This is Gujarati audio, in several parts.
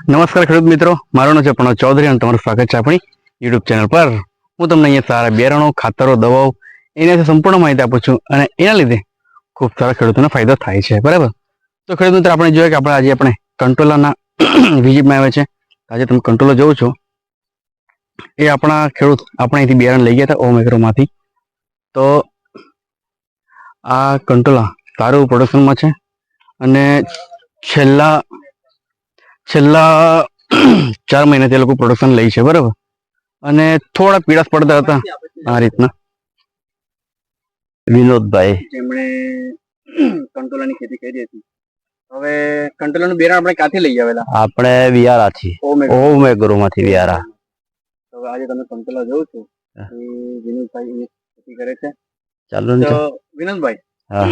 નમસ્કાર ખેડૂત મિત્રો, મારું નામ છે પ્રણવ ચૌધરી અને તમારું સ્વાગત છે આપણી યુટ્યુબ ચેનલ પર। હું તમને અહીંયા સારા બિયારણો, ખાતરો, દવાઓ એના સંપૂર્ણ માહિતી આપું છું અને એના લીધે ખૂબ સારા ખેડૂતોને ફાયદો થાય છે, બરાબર। તો ખેડૂત મિત્રો, આપણે જોઈએ કે આજે આપણે કંટ્રોલરના વિઝિટમાં આવ્યા છે। આજે તમે કંટ્રોલર જોવો છો, એ આપણા ખેડૂત આપણે અહીંથી બિયારણ લઈ ગયા હતા ઓમ એગ્રોમાંથી। તો આ કંટ્રોલર સારું પ્રોડક્શનમાં છે અને છેલ્લા 4 મહિનાથી એ લોકો પ્રોડક્શન લઈ છે, બરાબર। અને થોડા પીડાસ પડતા હતા આ રીતના। વિનોદભાઈ જેમણે કંટ્રોલરની ખેતી કરી હતી, હવે કંટ્રોલરનું બિયારણ આપણે ક્યાંથી લઈ આવેલા? આપણે વિયારાથી, ઓમ એગ્રોમાંથી વિયારા। તો આજે તમે કંટ્રોલર જોવો છો, વિનોદભાઈ ખેતી કરે છે। ચાલો તો વિનોદભાઈ, હા,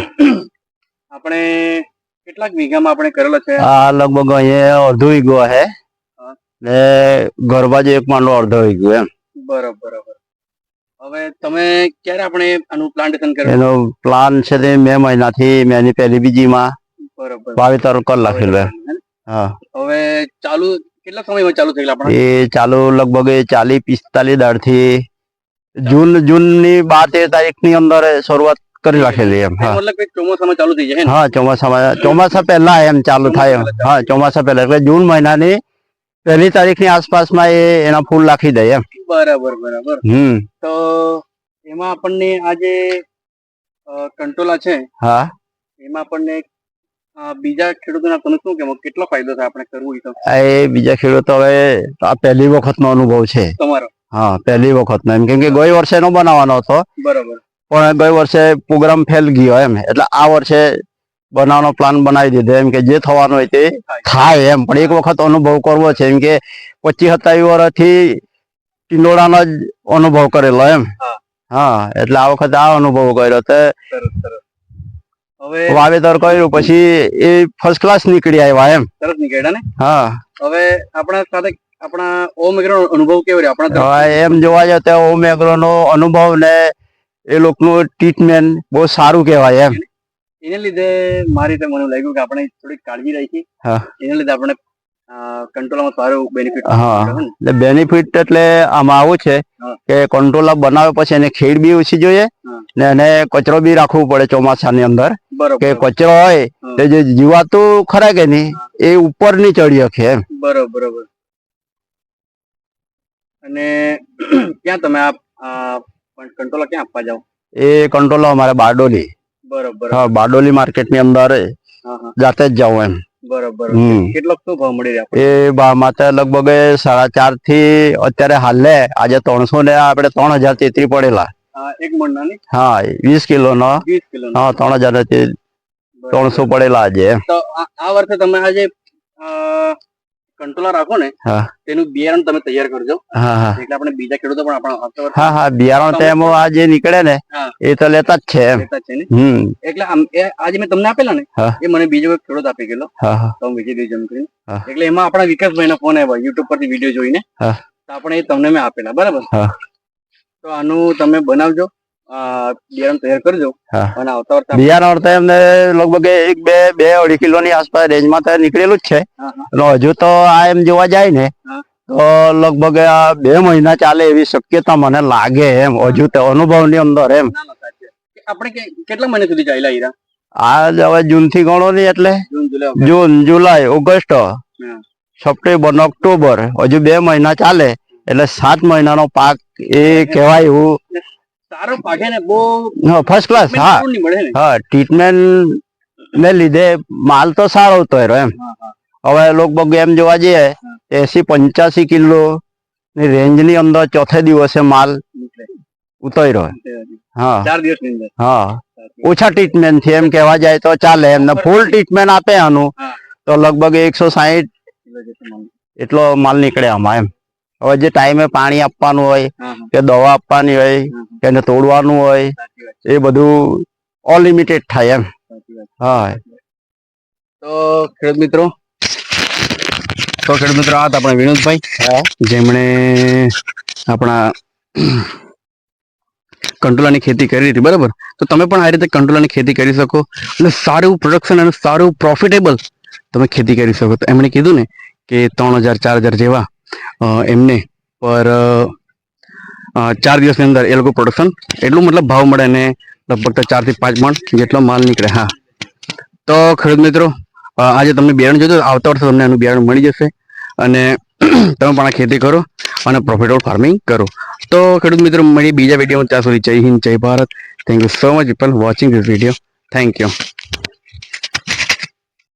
આપણે કેટલાક વીઘામાં આપણે કરેલો છે? આ લગભગ અહીંયા અડધો વીઘો છે ને ઘર બાજુ એક માંડો અડધો વીઘો એમ। બરોબર। હવે તમે ક્યારે આપણે આનું પ્લાન્ટેશન કર્યું? એનો પ્લાન છે તે મે મહિનાથી, મેની પહેલી બીજીમાં બરોબર વાવેતર કરી નાખેલું એમ। હા, હવે ચાલુ કેટલા સમયમાં ચાલુ થયેલા આપણે? એ ચાલુ લગભગ 40-45 દાડથી જૂનની 12-13 તારીખની અંદર શરૂઆત કરી રાખેલી એમ। હા, મતલબ કે ચોમાસામાં ચાલુ થઈ જાય? હા, ચોમાસા પહેલા એમ ચાલુ થાય। હા, ચોમાસા પહેલા એટલે જૂન મહિનાની 1લી તારીખની આસપાસમાં એના ફૂલ નાખી દે એમ। બરાબર। તો એમાં આપણને આ જે કંટ્રોલા છે, હા, એમાં આપણને બીજા ખેડૂતોના તમે શું કહેવો, કેટલો ફાયદો થાય આપણે કરવું હોય તો? એ બીજા ખેડૂતો હવે આ પહેલી વખતનો અનુભવ છે તમારો? હા, પહેલી વખતનો એમ, કેમ કે ગઈ વર્ષે નો બનાવવાનો હતો, બરાબર, પણ ગઈ વર્ષે પ્રોગ્રામ ફેલ ગયો એમ, એટલે આ વર્ષે બનાવવાનો પ્લાન બનાવી દીધો એમ કે જે થવાનું હોય તે થાય એમ। પણ એક વખત અનુભવ કરવો છે એમ કે 25-27 વર્ષથી ટીંડોળાનો જ અનુભવ કરેલો એમ। હા, એટલે આ વખતે આ અનુભવ કર્યો તો હવે વાવેતર કર્યું, પછી એ ફર્સ્ટ ક્લાસ નીકળી આવ્યા એમ। સરસ નીકળ્યા ને? હા, હવે આપણા સાથે આપણા ઓમ એગ્રો અનુભવ કેવો રહ્યો આપણા? એમ જોવા જાય તો ઓમ એગ્રો નો અનુભવ ને એ લોકોનું ટ્રીટમેન્ટ બહુ સારું કહેવાય એમ। એને લીધે મારી રીતે મને લાગ્યું કે આપણે થોડીક કાળજી રાખી, એના લીધે આપણે કંટ્રોલમાં સારું બેનિફિટ। હા, એટલે બેનિફિટ એટલે આમાં આવું છે કે કંટ્રોલર બનાવે પછી એને ખેડ બી ઓછી જોઈએ ને એને કચરો બી રાખવું પડે ચોમાસાની અંદર, કે કચરો હોય તે જે જીવાતું ખરા કે નહીં એ ઉપર ની ચડી શકે એમ। બરોબર। અને ક્યાં તમે આ કંટ્રોલર ક્યાં આપવા જાવ? એ કંટ્રોલર અમારે બારડોલી। બરોબર। હા, બારડોલી માર્કેટ ની અંદર જાતે જ જાઉં એમ। બરોબર। કેટલો શું ભાવ મળી રહ્યા? એ ભાવમાં તો લગભગ 4.5 થી અત્યારે હાલે આજે 300 ને આપણે 3033 પડેલા એક મણના ને? હા, 20 કિલોનો। હા, 300 પડેલા આજે। તો આ વર્ષે તમે આજે કંટ્રોલર રાખો ને, તેનું બિયારણ તમે તૈયાર કરજો, એટલે આપણે બીજા ખેડૂતો પણ આપણા હા, બિયારણ તો એમાં આ જે નીકળે ને એ તો લેતા જ છે એમ। એટલે આજે મેં તમને આપેલા ને, એ મને બીજો એક ખેડૂત આપી ગયેલો, તો વિજય જમ કરીને, એટલે એમાં આપણા વિકાસભાઈ નો ફોન આવ્યો યુટ્યુબ પરથી વિડીયો જોઈને, તો આપણે એ તમને મેં આપેલા, બરાબર। તો આનું તમે બનાવજો, બિયારણ તૈયાર કરજો, અને આવતા વર્ષે બિયારણ તો એમને લગભગ 1-2-2.5 કિલો ની આસપાસ રેન્જમાં તો નીકળેલું જ છે। હજુ તો આ એમ જોવા જાય ને તો લગભગ 2 મહિના ચાલે એવી શક્યતા મને લાગે એમ, હજુ તો અનુભવ ની અંદર એમ। આપણે કેટલા મહિના સુધી ચાલ્યા હીરા? આ હવે જૂન થી ગણો નહીં, એટલે જૂન, જુલાઈ, ઓગસ્ટ, સપ્ટેમ્બર, ઓક્ટોબર, હજુ 2 મહિના ચાલે એટલે 7 મહિનાનો પાક એ કહેવાય એવું સારો પાકે ને, બહુ ફર્સ્ટ ક્લાસ। હા, ટ્રીટમેન્ટ ને લીધે માલ તો સારો ઉતર્યો એમ। હવે લગભગ એમ જોવા જઈએ 80-85 કિલો ની રેન્જ ની અંદર ચોથે દિવસે માલ ઉતર્યો। હા, 4 દિવસની અંદર। હા, ઓછા ટ્રીટમેન્ટ થી એમ કહેવા જાય તો ચાલે એમને। ફૂલ ટ્રીટમેન્ટ આપે આનું તો લગભગ 160 એટલો માલ નીકળે આમાં એમ। હવે જે ટાઈમે પાણી આપવાનું હોય કે દવા આપવાની હોય કે એને તોડવાનું હોય એ બધું અનલિમિટેડ થાય એમ। હા, તો ખેડૂત મિત્રો આ આપણા વિનોદભાઈ, જેમણે આપણા કંટ્રોલાની ખેતી કરી હતી, બરાબર। તો તમે પણ આ રીતે કંટ્રોલાની ખેતી કરી શકો અને સારું પ્રોડક્શન અને સારું પ્રોફિટેબલ તમે ખેતી કરી શકો। તો એમણે કીધું ને કે 3,000-4,000 જેવા એમને પર 4 દિવસની અંદર એ લોકો પ્રોડક્શન એટલું મતલબ ભાવ મળે ને લગભગ 4 થી 5 મણ જેટલો માલ નીકળે. હા, તો ખેડૂત મિત્રો આજે તમને બિયારણ જોઈતું આવતા વર્ષે તમને આનું બિયારણ મળી જશે અને તમે પણ આ ખેતી કરો અને પ્રોફિટેબલ ફાર્મિંગ કરો. તો ખેડૂત મિત્રો મળી બીજા વિડીયો, ત્યાં સુધી જય હિન્દ, જય Bharat. Thank you so much people watching this video. Thank you.